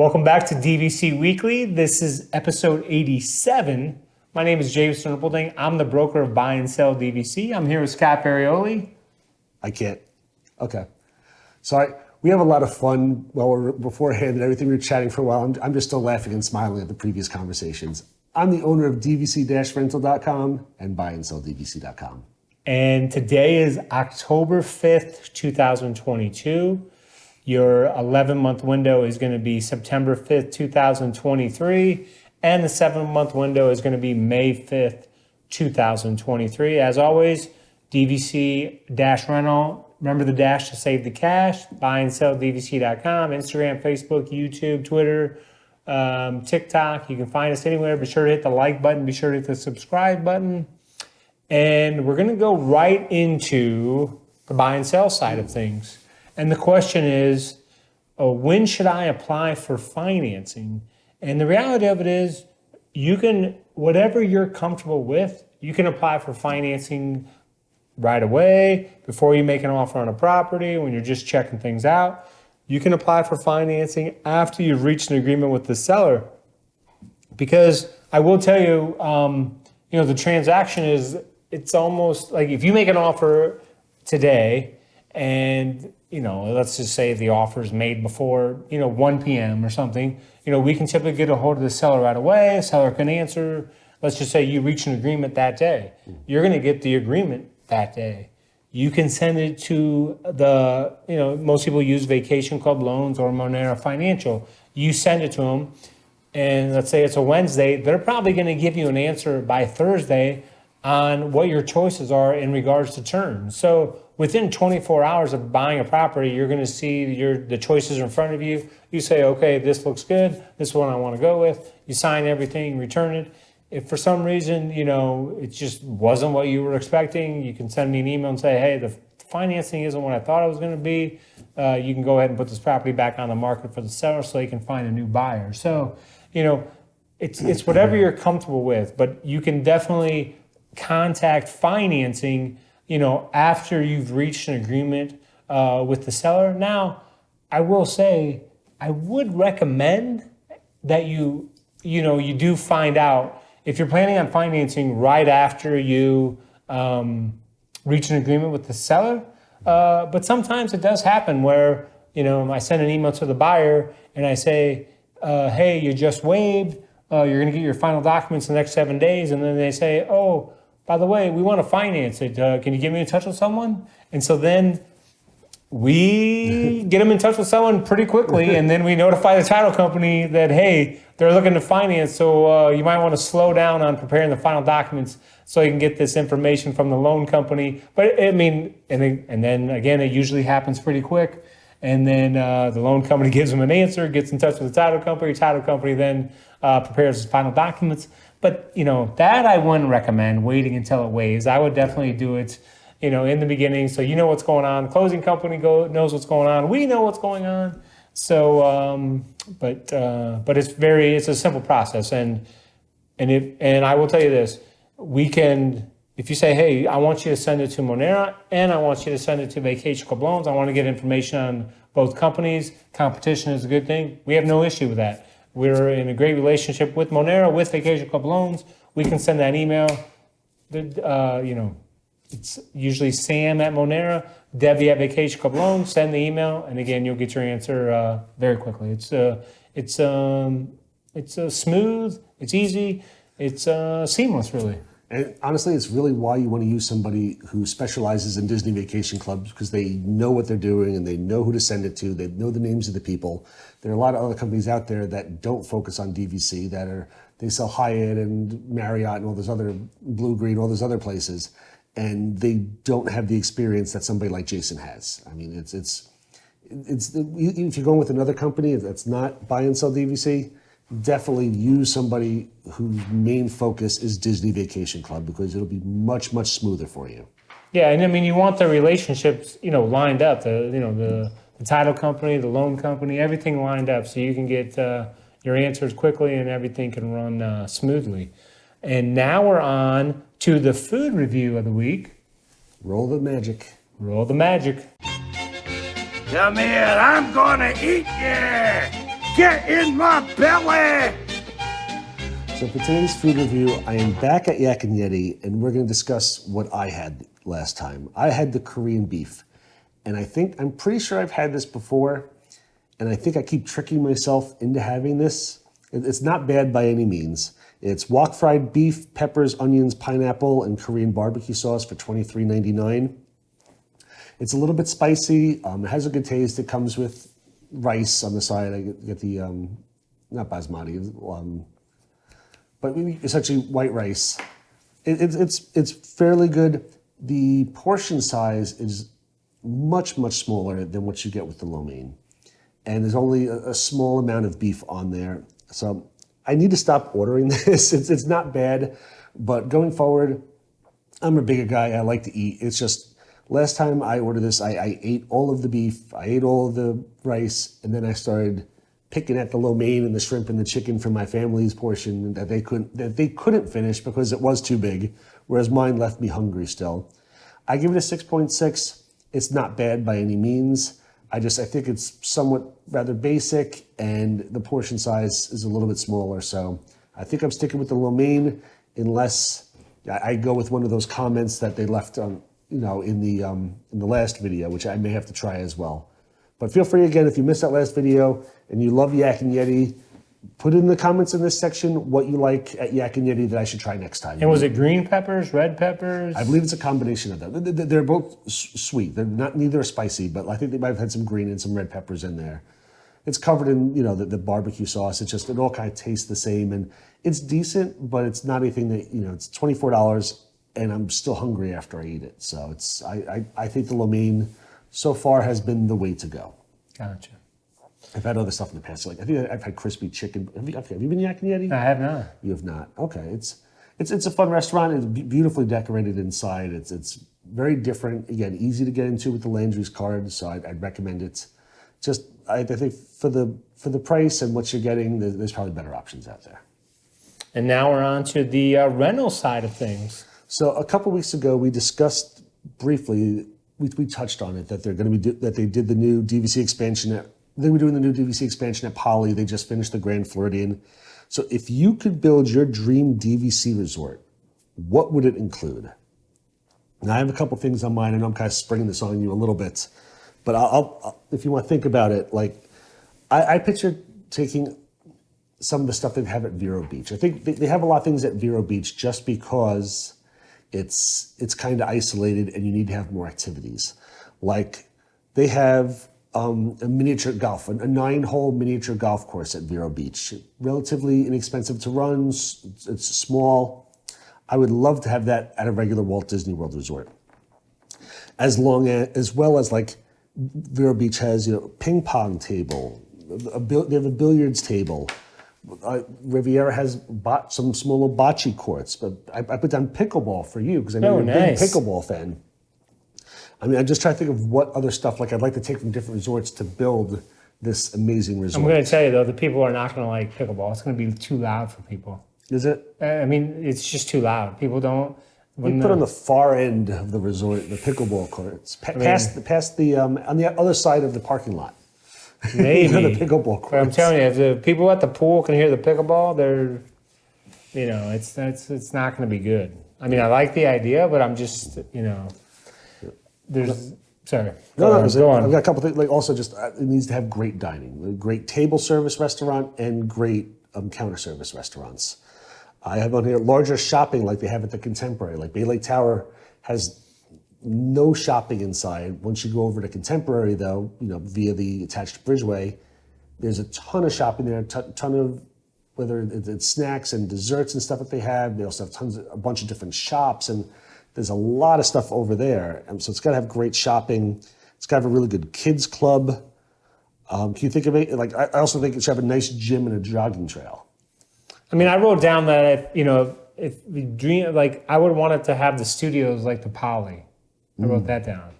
Welcome back to DVC Weekly. This is episode 87. My name is James Sternapulding. I'm the broker of Buy and Sell DVC. I'm here with Scott Ferrioli. I can't. Okay. So we have a lot of fun beforehand and everything. We were chatting for a while. I'm just still laughing and smiling at the previous conversations. I'm the owner of DVC-Rental.com and BuyandSellDVC.com. And today is October 5th, 2022. Your 11-month window is going to be September 5th, 2023. And the 7-month window is going to be May 5th, 2023. As always, DVC-Rental. Remember the dash to save the cash. BuyandSellDVC.com, Instagram, Facebook, YouTube, Twitter, TikTok. You can find us anywhere. Be sure to hit the like button. Be sure to hit the subscribe button. And we're going to go right into the buy and sell side of things. And the question is, when should I apply for financing? And the reality of it is, you can, whatever you're comfortable with, you can apply for financing right away, before you make an offer on a property, when you're just checking things out. You can apply for financing after you've reached an agreement with the seller. Because I will tell you, the transaction it's almost like if you make an offer today and, let's just say the offer is made before, 1 p.m. or something, we can typically get a hold of the seller right away. The seller can answer. Let's just say you reach an agreement that day. You're going to get the agreement that day. You can send it to most people use Vacation Club Loans or Monera Financial. You send it to them, and let's say it's a Wednesday, they're probably going to give you an answer by Thursday on what your choices are in regards to terms. So within 24 hours of buying a property, you're going to see the choices in front of you. You say, okay, this looks good. This is what I want to go with. You sign everything, return it. If for some reason, it just wasn't what you were expecting, you can send me an email and say, hey, the financing isn't what I thought it was going to be. You can go ahead and put this property back on the market for the seller so you can find a new buyer. So, it's whatever you're comfortable with, but you can definitely contact financing, after you've reached an agreement with the seller. Now, I will say, I would recommend that you do find out if you're planning on financing right after you reach an agreement with the seller. But sometimes it does happen where, I send an email to the buyer and I say, hey, you just waived. You're going to get your final documents in the next 7 days. And then they say, oh, by the way, we want to finance it. Can you get me in touch with someone? And so then we get them in touch with someone pretty quickly, and then we notify the title company that, hey, they're looking to finance, so you might want to slow down on preparing the final documents so you can get this information from the loan company. But and then again, it usually happens pretty quick. And then the loan company gives them an answer, gets in touch with the title company then prepares the final documents. But, that I wouldn't recommend waiting until it waives. I would definitely do it, in the beginning, so you know what's going on. The closing company knows what's going on. We know what's going on. So, but it's a simple process. And I will tell you this, if you say, hey, I want you to send it to Monera and I want you to send it to Vacation Club Loans, I want to get information on both companies. Competition is a good thing. We have no issue with that. We're in a great relationship with Monera, with Vacation Club Loans. We can send that email. It's usually Sam at Monera, Debbie at Vacation Club Loans. Send the email, and again, you'll get your answer very quickly. It's smooth, it's easy, it's seamless, really. And honestly, it's really why you want to use somebody who specializes in Disney vacation clubs, because they know what they're doing and they know who to send it to. They know the names of the people. There are a lot of other companies out there that don't focus on DVC, they sell Hyatt and Marriott and all those other Blue Green, all those other places, and they don't have the experience that somebody like Jason has. I mean, it's if you're going with another company that's not buy and sell DVC, definitely use somebody whose main focus is Disney Vacation Club, because it'll be much, much smoother for you. Yeah, and I mean, you want the relationships, lined up. The title company, the loan company, everything lined up, so you can get your answers quickly and everything can run smoothly. And now we're on to the food review of the week. Roll the magic. Roll the magic. Come here, I'm gonna eat you! Get in my belly! So for today's food review, I am back at Yak and Yeti, and we're going to discuss what I had last time. I had the Korean beef, and I'm pretty sure I've had this before, and I think I keep tricking myself into having this. It's not bad by any means. It's wok fried beef, peppers, onions, pineapple, and Korean barbecue sauce for $23.99. It's a little bit spicy. It has a good taste. It comes with rice on the side. I get the, not basmati, but essentially white rice. It's fairly good. The portion size is much, much smaller than what you get with the lo mein. And there's only a small amount of beef on there. So I need to stop ordering this. It's not bad, but going forward, I'm a bigger guy. I like to eat. It's just, last time I ordered this, I ate all of the beef, I ate all of the rice, and then I started picking at the lo mein and the shrimp and the chicken for my family's portion that they couldn't finish because it was too big, whereas mine left me hungry still. I give it a 6.6. It's not bad by any means. I think it's somewhat rather basic, and the portion size is a little bit smaller. So I think I'm sticking with the lo mein, unless I go with one of those comments that they left on, in the last video, which I may have to try as well. But feel free, again, if you missed that last video and you love Yak and Yeti, put in the comments in this section what you like at Yak and Yeti that I should try next time. And was it green peppers, red peppers? I believe it's a combination of them. They're both sweet. Neither are spicy, but I think they might have had some green and some red peppers in there. It's covered in, the barbecue sauce. It all kind of tastes the same, and it's decent, but it's not anything that, it's $24, and I'm still hungry after I eat it. So I think the lo mein so far has been the way to go. Gotcha. I've had other stuff in the past. I think I've had crispy chicken. Have you been Yak and Yeti? I have not. You have not. Okay, it's a fun restaurant. It's beautifully decorated inside. It's very different. Again, easy to get into with the Landry's card, so I'd recommend it. Just I think for the price and what you're getting, there's probably better options out there. And now we're on to the rental side of things. So a couple weeks ago, we discussed briefly. We touched on it that they did the new DVC expansion. They were doing the new DVC expansion at Poly. They just finished the Grand Floridian. So if you could build your dream DVC resort, what would it include? Now I have a couple things on mine. I know I'm kind of springing this on you a little bit, but I'll if you want to think about it, I picture taking some of the stuff they have at Vero Beach. I think they have a lot of things at Vero Beach just because it's kind of isolated and you need to have more activities. Like they have a miniature golf, a 9-hole miniature golf course at Vero Beach. Relatively inexpensive to run, it's small. I would love to have that at a regular Walt Disney World resort. As well as Vero Beach has, ping pong table, they have a billiards table. Riviera has some small little bocce courts, but I put down pickleball for you because I know you're a big pickleball fan. I mean, I'm just trying to think of what other stuff I'd like to take from different resorts to build this amazing resort. I'm going to tell you though, the people are not going to like pickleball. It's going to be too loud for people. Is it? I mean, it's just too loud. People don't. We put on the far end of the resort the pickleball courts, past the on the other side of the parking lot. Maybe the pickleball courts. But I'm telling you, if the people at the pool can hear the pickleball, it's not going to be good. I mean, I like the idea, but I'm just, there's. Sorry. Go on. I've got a couple things. Also, just it needs to have great dining, a great table service restaurant, and great counter service restaurants. I have on here larger shopping like they have at the Contemporary. Like Bay Lake Tower has no shopping inside. Once you go over to Contemporary, though, via the attached bridgeway, there's a ton of shopping there, ton of, whether it's snacks and desserts and stuff that they have. They also have a bunch of different shops, and there's a lot of stuff over there. And so it's got to have great shopping. It's got to have a really good kids club. Can you think of it? I also think it should have a nice gym and a jogging trail. I mean, I wrote down that, if we dream, I would want it to have the studios like the Poly. I wrote that down.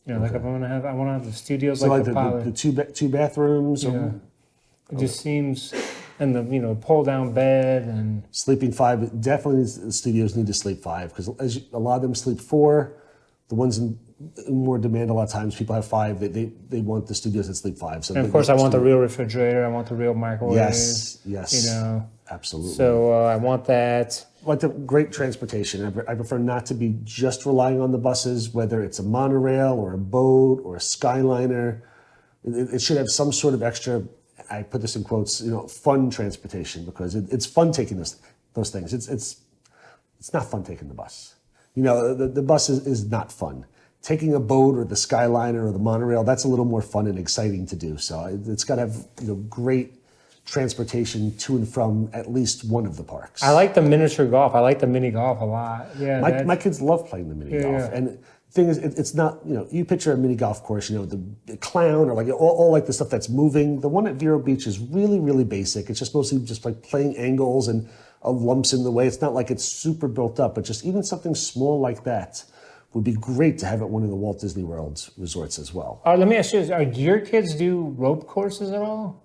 Okay. I want to have the studios like the Poly. The two bathrooms. Yeah. It just seems, and the pull down bed and sleeping 5. Definitely the studios need to sleep 5 because a lot of them sleep 4. The ones in more demand a lot of times. People have 5. They want the studios that sleep 5. So And of course, I want the real refrigerator. I want the real microwave. Yes. Absolutely. So I want that. Like the great transportation. I prefer not to be just relying on the buses, whether it's a monorail or a boat or a Skyliner. It should have some sort of extra, I put this in quotes, fun transportation, because it's fun taking those things. It's not fun taking the bus. The bus is not fun. Taking a boat or the Skyliner or the monorail, that's a little more fun and exciting to do. So it's got to have great transportation to and from at least one of the parks. I like the miniature golf. I like the mini golf a lot. Yeah, my kids love playing the mini golf. Yeah. And the thing is, it's not, you picture a mini golf course, the clown or like all like the stuff that's moving. The one at Vero Beach is really, really basic. It's just mostly just like playing angles and lumps in the way. It's not like it's super built up, but just even something small like that would be great to have at one of the Walt Disney World resorts as well. Let me ask you this. Do your kids do rope courses at all?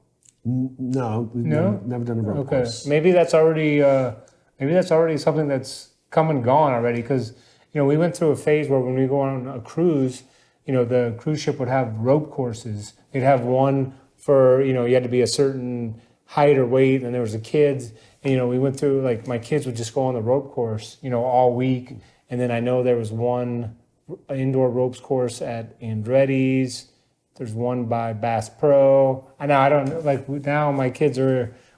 No, we've never done a rope course. Maybe that's already something that's come and gone already, because we went through a phase where when we go on a cruise, the cruise ship would have rope courses. They'd have one for you had to be a certain height or weight, and there was the kids, and we went through, like, my kids would just go on the rope course all week, and then I know there was one indoor ropes course at Andretti's. There's one by Bass Pro. I know I don't like now. My kids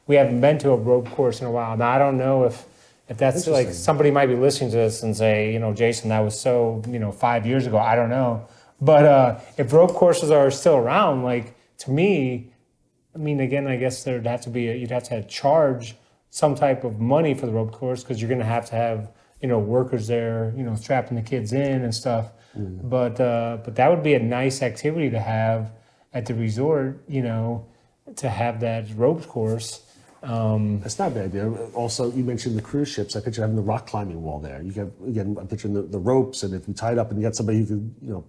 we haven't been to a rope course in a while. Now I don't know if that's like somebody might be listening to this and say, Jason, that was so 5 years ago. I don't know, but if rope courses are still around, like, to me, I mean, again, I guess you'd have to charge some type of money for the rope course, because you're going to have workers there, strapping the kids in and stuff. But that would be a nice activity to have at the resort, to have that ropes course. That's not a bad idea. Also, you mentioned the cruise ships. I picture having the rock climbing wall there. You have, again, I'm picturing the ropes, and if you tie it up and you got somebody who could,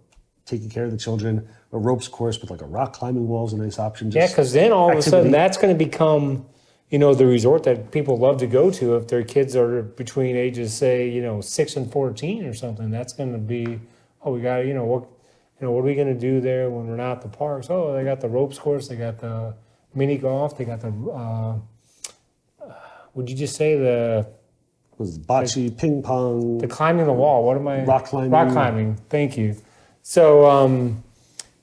taking care of the children, a ropes course with like a rock climbing wall is a nice option. Yeah, because then all of a sudden that's going to become, the resort that people love to go to if their kids are between ages, say, 6 and 14 or something. That's going to be, we got, what are we going to do there when we're not at the parks? Oh, they got the ropes course, they got the mini golf, they got the, would you just say was bocce, ping pong, the climbing the wall? What am I? Rock climbing. Rock climbing. Thank you. So, and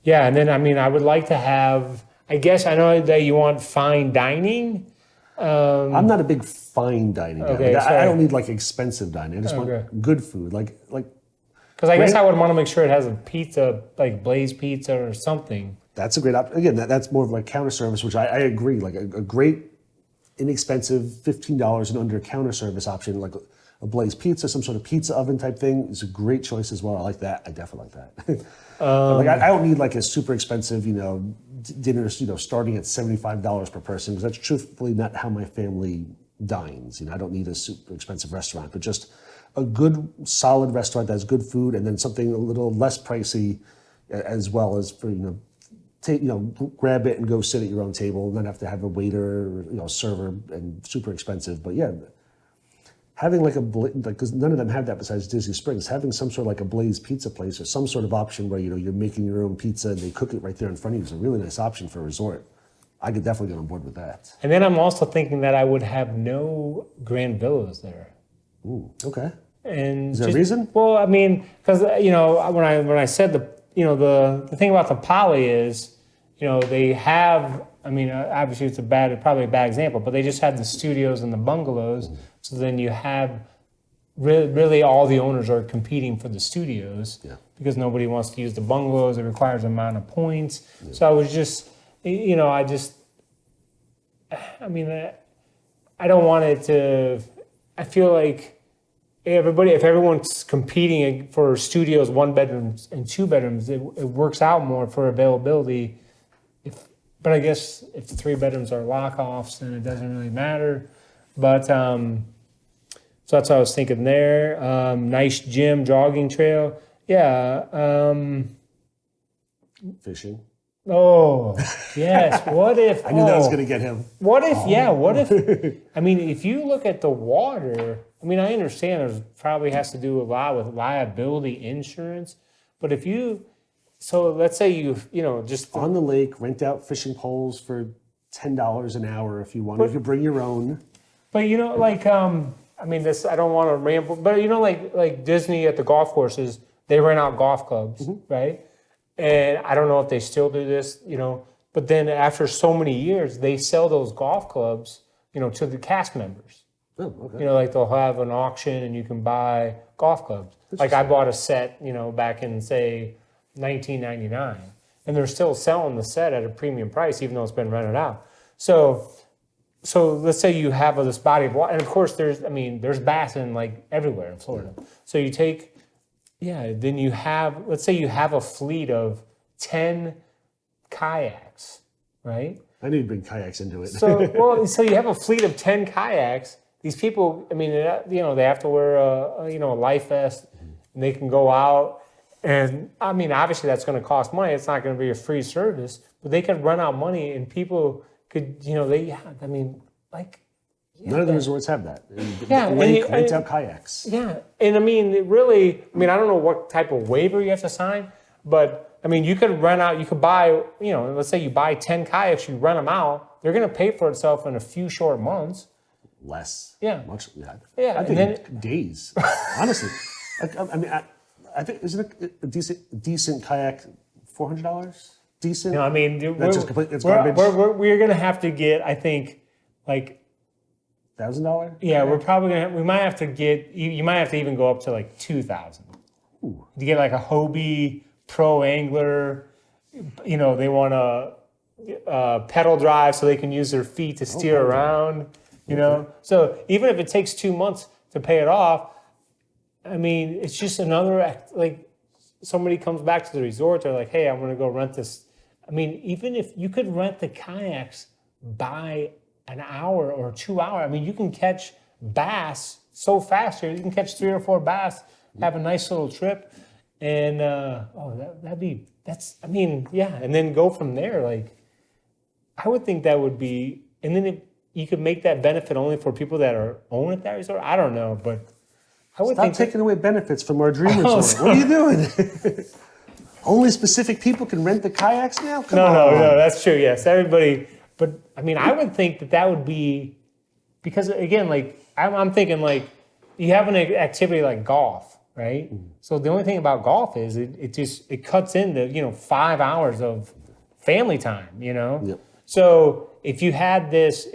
then, I would like to have, I guess I know that you want fine dining. I'm not a big fine dining guy. Okay, I don't need like expensive dining. I just want good food. Like. Because I guess I would want to make sure it has a pizza, like Blaze Pizza or something. That's a great option. Again, that's more of like counter service, which I agree. Like a great, inexpensive, $15 and under counter service option, like a Blaze Pizza, some sort of pizza oven type thing, is a great choice as well. I like that. I definitely like that. I don't need like a super expensive, dinner, starting at $75 per person, because that's truthfully not how my family dines. I don't need a super expensive restaurant, but just a good, solid restaurant that has good food, and then something a little less pricey, as well as for grab it and go sit at your own table, and not have to have a waiter or server and super expensive. But yeah, having like because none of them have that besides Disney Springs, having some sort of like a Blaze Pizza place or some sort of option where you're making your own pizza and they cook it right there in front of you is a really nice option for a resort. I could definitely get on board with that. And then I'm also thinking that I would have no grand villas there. Ooh, okay. And is there a reason? Well, I mean, because when I said the thing about the Poly is, they have. I mean, obviously it's probably a bad example, but they just had the studios and the bungalows. Mm-hmm. So then you have really all the owners are competing for the studios because nobody wants to use the bungalows. It requires an amount of points. Yeah. So I was just, I don't want it to. I feel like. If everyone's competing for studios, 1 bedrooms and 2 bedrooms, it works out more for availability. But I guess if 3 bedrooms are lock-offs, then it doesn't really matter. But so that's what I was thinking there. Nice gym, jogging trail. Yeah. Fishing. Oh, yes. What if... I knew that was going to get him. What if, what if... if you look at the water... I understand there's probably has to do a lot with liability insurance, But if you, so let's say just On the lake, rent out fishing poles for $10 an hour if you want. You could bring your own. But I mean, this, I don't want to ramble, but like Disney at the golf courses, they rent out golf clubs, right? And I don't know if they still do this, but then after so many years, they sell those golf clubs, to the cast members. Oh, okay. Like they'll have an auction and you can buy golf clubs. Like I bought a set, back in, say, 1999, and they're still selling the set at a premium price, even though it's been rented out. So let's say you have this body of water, and of course there's bass in like everywhere in Florida. So you take, then you have, let's say you have a fleet of 10 kayaks, right? I need to bring kayaks into it. So you have a fleet of 10 kayaks. These people, they have to wear a life vest, and they can go out. And obviously that's going to cost money. It's not going to be a free service, but they could run out money, and people could, None of the resorts have that. Rent out kayaks. Yeah, and really, I don't know what type of waiver you have to sign, but you could buy, let's say you buy 10 kayaks, you rent them out, they're going to pay for itself in a few short months. Less. Yeah. Much. Yeah. I think days. Honestly, I think isn't a decent kayak $400? Decent. No, that's just complete. It's garbage. We're going to have to get, I think, like $1,000. Yeah, we might have to get. You might have to even go up to like 2,000 to get like a Hobie Pro Angler. They want a pedal drive so they can use their feet to steer around. So even if it takes 2 months to pay it off, it's just another, like, somebody comes back to the resort, they're like, hey, I'm going to go rent this. Even if you could rent the kayaks by an hour or 2 hours, you can catch bass so fast here. You can catch 3 or 4 bass, have a nice little trip, and and then go from there. Like, I would think that would be, and then if you could make that benefit only for people that own at that resort. I don't know, but I would think taking away benefits from our dream resort. What are you doing? Only specific people can rent the kayaks now? Come on. No, that's true. Yes, everybody. But I would think that would be, because again, like I'm thinking, like, you have an activity like golf, right? So the only thing about golf is it cuts into 5 hours of family time. Yep. So if you had these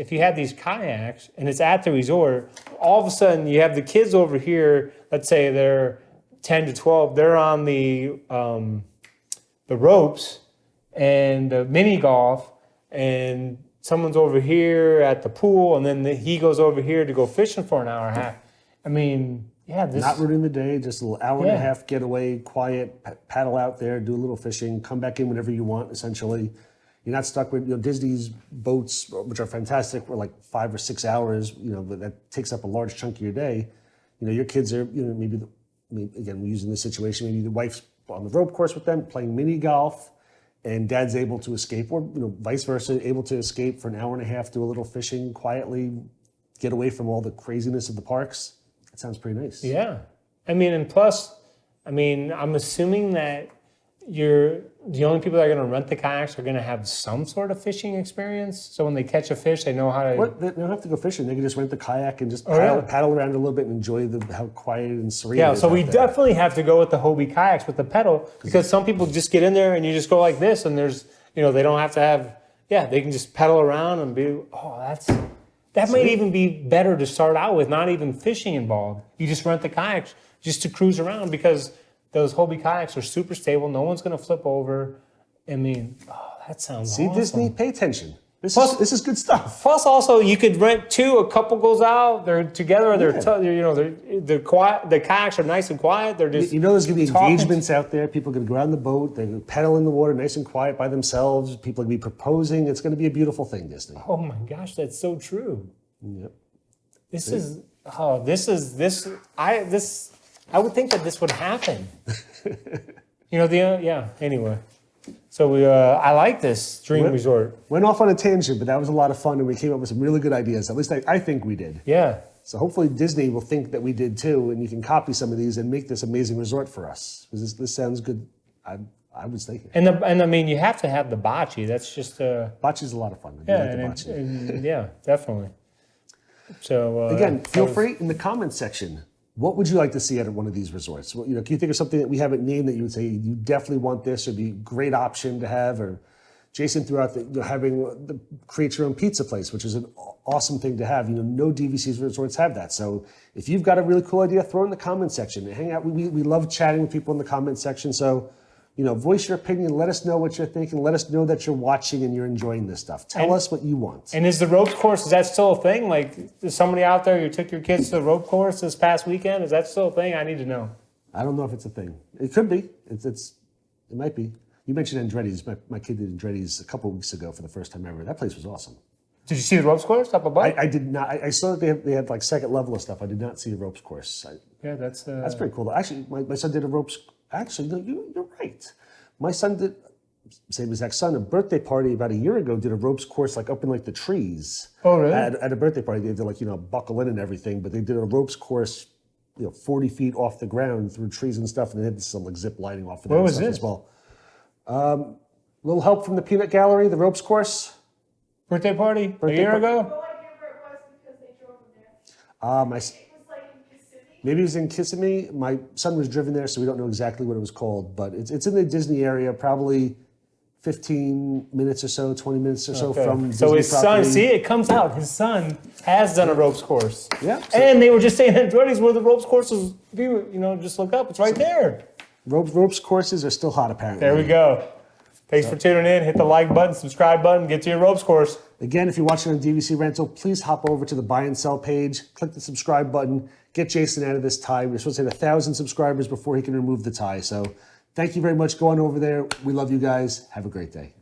kayaks and it's at the resort, all of a sudden you have the kids over here. Let's say they're 10 to 12. They're on the ropes and the mini golf, and someone's over here at the pool, and then he goes over here to go fishing for an hour and a half. Not ruining the day, just a little hour and a half getaway, quiet, paddle out there, do a little fishing, come back in whenever you want, essentially. You're not stuck with Disney's boats, which are fantastic, for like 5 or 6 hours. But that takes up a large chunk of your day. Your kids are again, we're using this situation. Maybe the wife's on the rope course with them playing mini golf, and dad's able to escape, or vice versa, able to escape for an hour and a half, do a little fishing quietly, get away from all the craziness of the parks. That sounds pretty nice. Yeah, and plus, I'm assuming that the only people that are going to rent the kayaks are going to have some sort of fishing experience. So when they catch a fish, they know how to. They don't have to go fishing. They can just rent the kayak and just paddle around a little bit and enjoy how quiet and serene it is. So we definitely have to go with the Hobie kayaks with the pedal, because some people just get in there and you just go like this, and there's, they don't have to have, they can just pedal around and be, that might even be better to start out with, not even fishing involved. You just rent the kayaks just to cruise around, because those Hobie kayaks are super stable. No one's going to flip over. That sounds awesome. Disney, pay attention. This is good stuff. Plus, also, you could rent two. A couple goes out. They're together. They're quiet. The kayaks are nice and quiet. They're just there's going to be engagements out there. People are going to go out on the boat. They're going to paddle in the water, nice and quiet by themselves. People are going to be proposing. It's going to be a beautiful thing, Disney. Oh my gosh, that's so true. Yep. I would think that this would happen. Anyway. So I like this dream resort. Went off on a tangent, but that was a lot of fun, and we came up with some really good ideas. At least I think we did. Yeah. So hopefully Disney will think that we did too, and you can copy some of these and make this amazing resort for us. Because this sounds good. I was thinking. And I mean, you have to have the bocce. That's just Bocce's a lot of fun. I do yeah, like the bocce. and yeah, definitely. So Again, feel free in the comments section. What would you like to see at one of these resorts? Well, can you think of something that we haven't named that you would say you definitely want this, or be a great option to have? Or Jason threw out having create your own pizza place, which is an awesome thing to have. No DVC resorts have that. So if you've got a really cool idea, throw it in the comment section. Hang out. We love chatting with people in the comment section. So voice your opinion. Let us know what you're thinking. Let us know that you're watching and you're enjoying this stuff. Tell us what you want. And is the ropes course, is that still a thing? Like, is somebody out there who took your kids to the rope course this past weekend? Is that still a thing? I need to know. I don't know if it's a thing. It could be. It might be. You mentioned Andretti's. My kid did Andretti's a couple of weeks ago for the first time ever. That place was awesome. Did you see the ropes course up above? I did not. I saw that they had like second level of stuff. I did not see a ropes course. Yeah, that's pretty cool. Actually, my son did a ropes. Actually, no, you're right. My son did, same exact son, a birthday party about a year ago, did a ropes course like up in like the trees. Oh, really? At a birthday party, they had to like, buckle in and everything, but they did a ropes course, 40 feet off the ground through trees and stuff, and they had some like zip lining off of there. Where was stuff this? As well. Little help from the Peanut Gallery, the ropes course. Birthday party a year ago? No idea where it was because they drove them there. My It was like in Kissimmee. Maybe it was in Kissimmee. My son was driven there, so we don't know exactly what it was called, but it's in the Disney area, probably 15 minutes or so, 20 minutes or so from So Disney his property. son, see, it comes out. His son has done a ropes course. Yeah. And they were just saying Andretti's where the ropes courses, if you just look up, it's right there. Ropes courses are still hot, apparently. There we go. Thanks for tuning in. Hit the like button, subscribe button, get to your ropes course. Again, if you're watching on DVC Rental, please hop over to the buy and sell page, click the subscribe button, get Jason out of this tie. We're supposed to hit 1,000 subscribers before he can remove the tie. So thank you very much. Go on over there. We love you guys. Have a great day.